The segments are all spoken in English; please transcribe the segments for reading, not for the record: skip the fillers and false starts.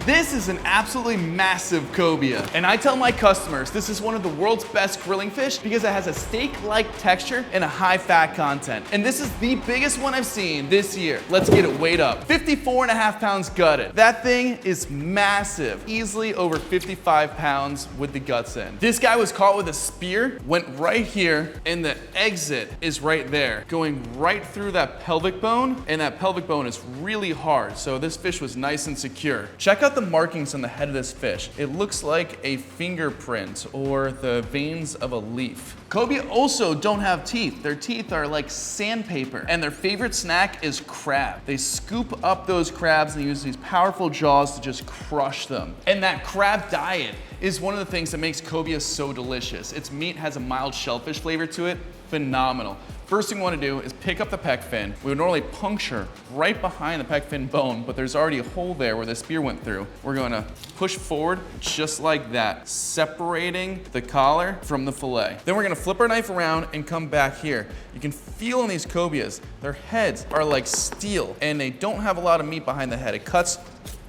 This is an absolutely massive cobia, and I tell my customers this is one of the world's best grilling fish because it has a steak-like texture and a high fat content. And this is the biggest one I've seen this year. Let's get it weighed up. 54.5 pounds gutted. That thing is massive, easily over 55 pounds with the guts in. This guy was caught with a spear, went right here, and the exit is right there, going right through that pelvic bone, and that pelvic bone is really hard, so this fish was nice and secure. Check out the markings on the head of this fish. It looks like a fingerprint or the veins of a leaf. Cobia also don't have teeth. Their teeth are like sandpaper, and their favorite snack is crab. They scoop up those crabs and use these powerful jaws to just crush them. And that crab diet is one of the things that makes cobia so delicious. Its meat has a mild shellfish flavor to it. Phenomenal. First thing we want to do is pick up the pec fin. We would normally puncture right behind the pec fin bone, but there's already a hole there where the spear went through. We're going to push forward just like that, separating the collar from the fillet. Then we're going to flip our knife around and come back here. You can feel on these cobias, their heads are like steel, and they don't have a lot of meat behind the head. It cuts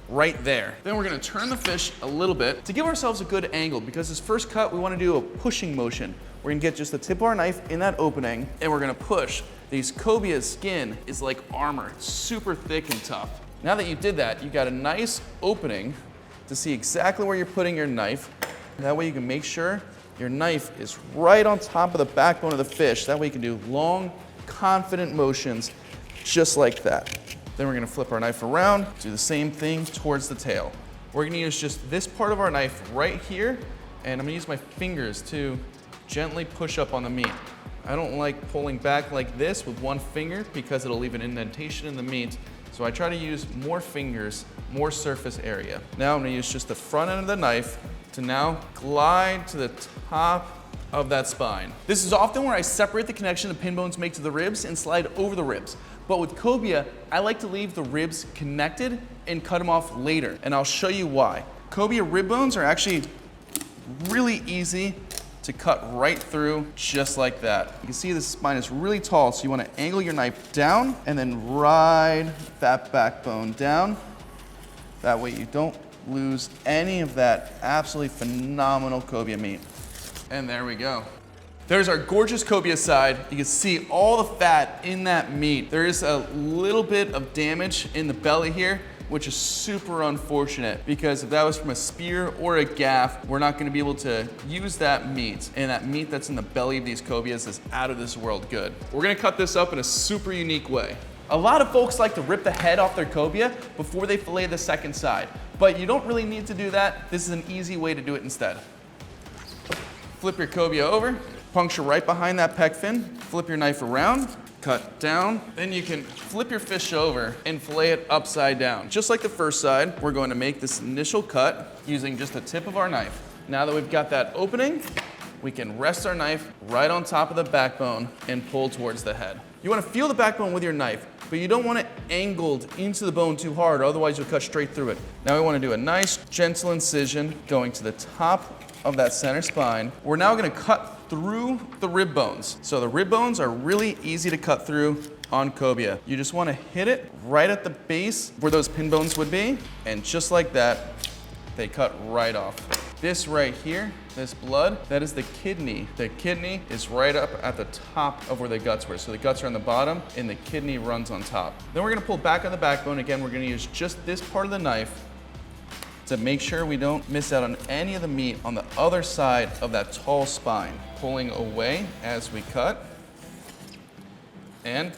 right there. Then we're gonna turn the fish a little bit to give ourselves a good angle, because this first cut, we wanna do a pushing motion. We're gonna get just the tip of our knife in that opening, and we're gonna push. These cobia's skin is like armor. It's super thick and tough. Now that you did that, you got a nice opening to see exactly where you're putting your knife. That way you can make sure your knife is right on top of the backbone of the fish. That way you can do long, confident motions just like that. Then we're gonna flip our knife around, do the same thing towards the tail. We're gonna use just this part of our knife right here, and I'm gonna use my fingers to gently push up on the meat. I don't like pulling back like this with one finger because it'll leave an indentation in the meat, so I try to use more fingers, more surface area. Now I'm gonna use just the front end of the knife to now glide to the top of that spine. This is often where I separate the connection the pin bones make to the ribs and slide over the ribs. But with cobia, I like to leave the ribs connected and cut them off later, and I'll show you why. Cobia rib bones are actually really easy to cut right through just like that. You can see the spine is really tall, so you want to angle your knife down and then ride that backbone down. That way you don't lose any of that absolutely phenomenal cobia meat. And there we go. There's our gorgeous cobia side. You can see all the fat in that meat. There is a little bit of damage in the belly here, which is super unfortunate, because if that was from a spear or a gaff, we're not gonna be able to use that meat. And that meat that's in the belly of these cobias is out of this world good. We're gonna cut this up in a super unique way. A lot of folks like to rip the head off their cobia before they fillet the second side, but you don't really need to do that. This is an easy way to do it instead. Flip your cobia over, puncture right behind that pec fin, flip your knife around, cut down, then you can flip your fish over and fillet it upside down. Just like the first side, we're going to make this initial cut using just the tip of our knife. Now that we've got that opening, we can rest our knife right on top of the backbone and pull towards the head. You want to feel the backbone with your knife, but you don't want it angled into the bone too hard, otherwise you'll cut straight through it. Now we want to do a nice gentle incision going to the top of that center spine. We're now going to cut through the rib bones. So the rib bones are really easy to cut through on cobia. You just want to hit it right at the base where those pin bones would be, and just like that, they cut right off. This right here, this blood, that is the kidney. The kidney is right up at the top of where the guts were. So the guts are on the bottom and the kidney runs on top. Then we're gonna pull back on the backbone. Again, we're gonna use just this part of the knife to make sure we don't miss out on any of the meat on the other side of that tall spine. Pulling away as we cut. And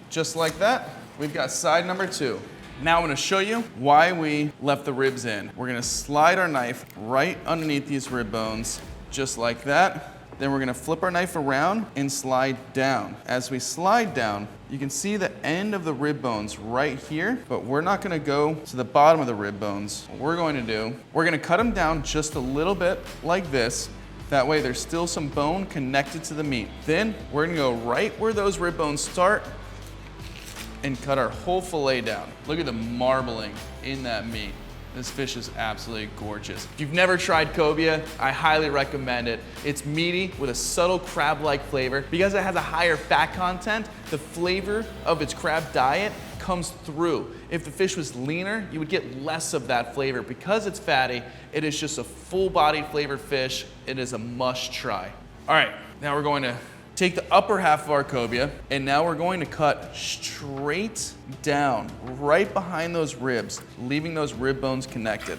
just like that, we've got side number 2. Now I'm gonna show you why we left the ribs in. We're gonna slide our knife right underneath these rib bones, just like that. Then we're gonna flip our knife around and slide down. As we slide down, you can see the end of the rib bones right here, but we're not gonna go to the bottom of the rib bones. What we're going to do, we're gonna cut them down just a little bit like this. That way there's still some bone connected to the meat. Then we're gonna go right where those rib bones start and cut our whole fillet down. Look at the marbling in that meat. This fish is absolutely gorgeous. If you've never tried cobia, I highly recommend it. It's meaty with a subtle crab-like flavor. Because it has a higher fat content, the flavor of its crab diet comes through. If the fish was leaner, you would get less of that flavor. Because it's fatty, it is just a full-bodied flavored fish. It is a must try. All right, now we're going to take the upper half of our cobia, and now we're going to cut straight down, right behind those ribs, leaving those rib bones connected.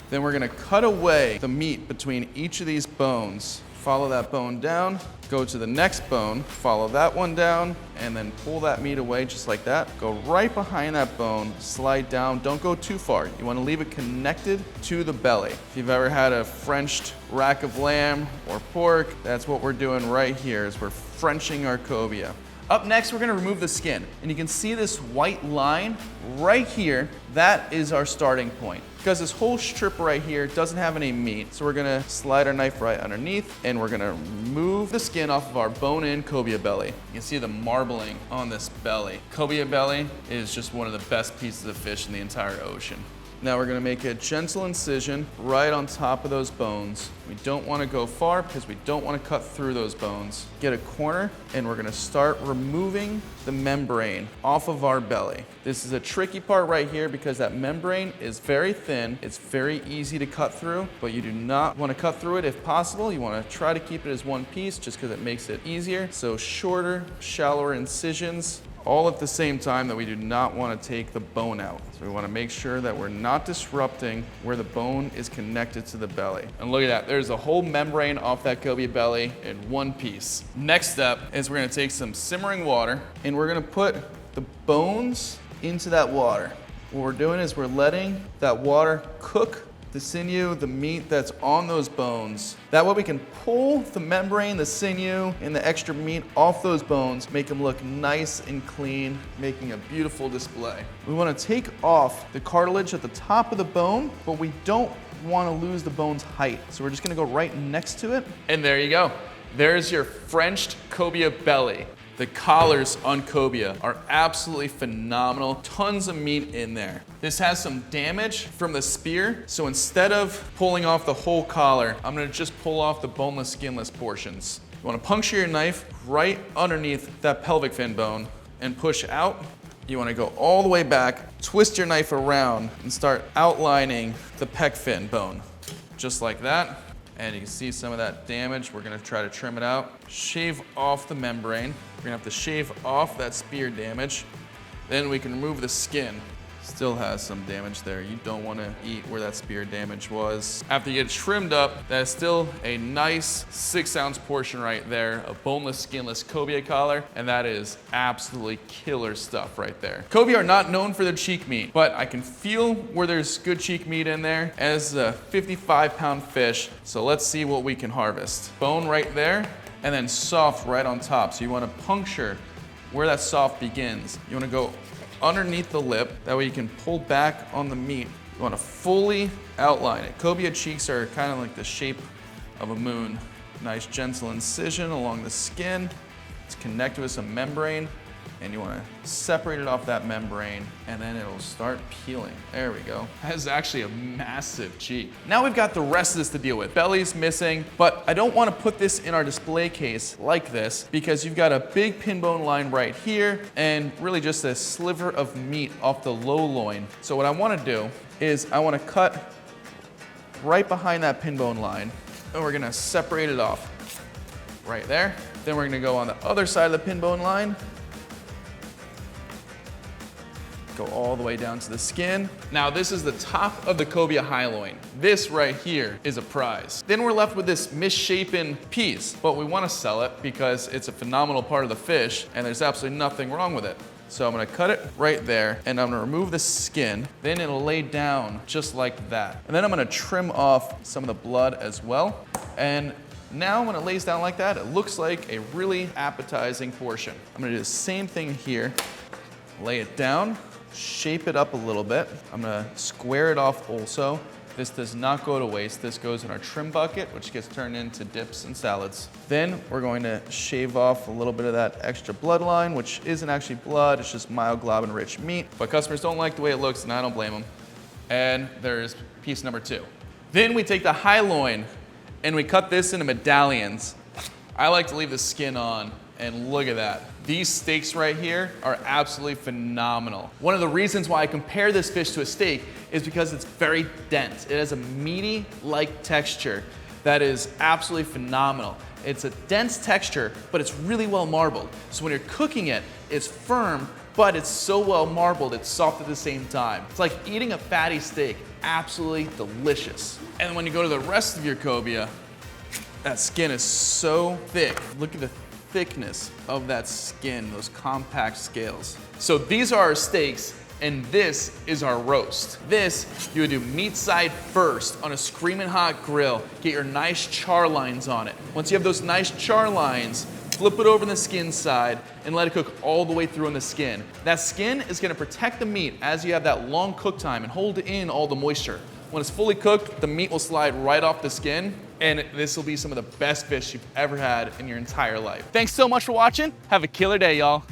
Then we're gonna cut away the meat between each of these bones. Follow that bone down, go to the next bone, follow that one down, and then pull that meat away just like that. Go right behind that bone, slide down, don't go too far. You wanna leave it connected to the belly. If you've ever had a Frenched rack of lamb or pork, that's what we're doing right here, is we're Frenching our cobia. Up next, we're gonna remove the skin. And you can see this white line right here. That is our starting point. Because this whole strip right here doesn't have any meat. So we're gonna slide our knife right underneath, and we're gonna remove the skin off of our bone-in cobia belly. You can see the marbling on this belly. Cobia belly is just one of the best pieces of fish in the entire ocean. Now we're gonna make a gentle incision right on top of those bones. We don't wanna go far because we don't wanna cut through those bones. Get a corner, and we're gonna start removing the membrane off of our belly. This is a tricky part right here because that membrane is very thin. It's very easy to cut through, but you do not wanna cut through it if possible. You wanna try to keep it as one piece just because it makes it easier. So shorter, shallower incisions, all at the same time that we do not want to take the bone out. So we want to make sure that we're not disrupting where the bone is connected to the belly. And look at that, there's a whole membrane off that cobia belly in one piece. Next step is we're going to take some simmering water, and we're going to put the bones into that water. What we're doing is we're letting that water cook the sinew, the meat that's on those bones. That way we can pull the membrane, the sinew, and the extra meat off those bones, make them look nice and clean, making a beautiful display. We want to take off the cartilage at the top of the bone, but we don't want to lose the bone's height. So we're just gonna go right next to it. And there you go. There's your Frenched cobia belly. The collars on cobia are absolutely phenomenal. Tons of meat in there. This has some damage from the spear, so instead of pulling off the whole collar, I'm gonna just pull off the boneless, skinless portions. You wanna puncture your knife right underneath that pelvic fin bone and push out. You wanna go all the way back, twist your knife around, and start outlining the pec fin bone, just like that. And you can see some of that damage. We're gonna try to trim it out. Shave off the membrane. We're gonna have to shave off that spear damage. Then we can remove the skin. Still has some damage there. You don't wanna eat where that spear damage was. After you get trimmed up, that's still a nice 6-ounce portion right there, a boneless, skinless cobia collar, and that is absolutely killer stuff right there. Cobia are not known for their cheek meat, but I can feel where there's good cheek meat in there. As a 55-pound fish, so let's see what we can harvest. Bone right there, and then soft right on top. So you wanna puncture where that soft begins. You wanna go underneath the lip, that way you can pull back on the meat. You want to fully outline it. Cobia cheeks are kind of like the shape of a moon. Nice gentle incision along the skin. It's connected with some membrane, and you want to separate it off that membrane, and then it'll start peeling. There we go. That is actually a massive cheek. Now we've got the rest of this to deal with. Belly's missing, but I don't want to put this in our display case like this because you've got a big pin bone line right here and really just a sliver of meat off the low loin. So what I want to do is I want to cut right behind that pin bone line, and we're going to separate it off right there. Then we're going to go on the other side of the pin bone line, go all the way down to the skin. Now this is the top of the cobia high loin. This right here is a prize. Then we're left with this misshapen piece, but we want to sell it because it's a phenomenal part of the fish and there's absolutely nothing wrong with it. So I'm gonna cut it right there, and I'm gonna remove the skin. Then it'll lay down just like that. And then I'm gonna trim off some of the blood as well. And now when it lays down like that, it looks like a really appetizing portion. I'm gonna do the same thing here. Lay it down, shape it up a little bit. I'm gonna square it off also. This does not go to waste. This goes in our trim bucket, which gets turned into dips and salads. Then we're going to shave off a little bit of that extra bloodline, which isn't actually blood, it's just myoglobin-rich meat. But customers don't like the way it looks, and I don't blame them. And there's piece number 2. Then we take the high loin, and we cut this into medallions. I like to leave the skin on, and look at that. These steaks right here are absolutely phenomenal. One of the reasons why I compare this fish to a steak is because it's very dense. It has a meaty-like texture that is absolutely phenomenal. It's a dense texture, but it's really well marbled. So when you're cooking it, it's firm, but it's so well marbled, it's soft at the same time. It's like eating a fatty steak, absolutely delicious. And when you go to the rest of your cobia, that skin is so thick. Look at the thickness of that skin, those compact scales. So these are our steaks, and this is our roast. This, you would do meat side first on a screaming hot grill. Get your nice char lines on it. Once you have those nice char lines, flip it over the skin side and let it cook all the way through in the skin. That skin is gonna protect the meat as you have that long cook time and hold in all the moisture. When it's fully cooked, the meat will slide right off the skin, and this will be some of the best fish you've ever had in your entire life. Thanks so much for watching. Have a killer day, y'all.